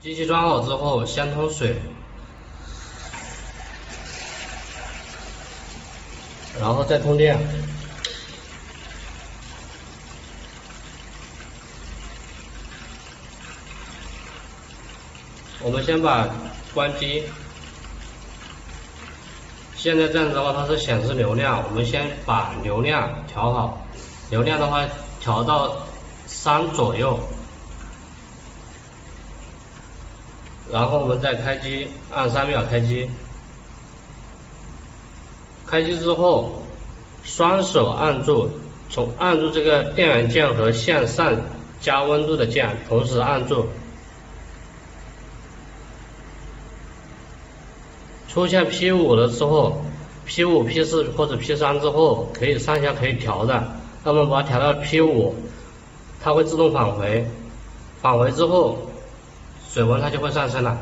机器装好之后，先通水，然后再通电。我们先把关机。现在这样子的话，它是显示流量，我们先把流量调好。流量的话，调到3左右。然后我们再开机，按3秒开机。开机之后，双手按住，按住这个电源键和线上加温度的键，同时按住。出现 P5 的时候 ，P5、P4 或者 P3 之后，上下可以调的。那么把它调到 P5， 它会自动返回，返回之后，水温它就会上升了。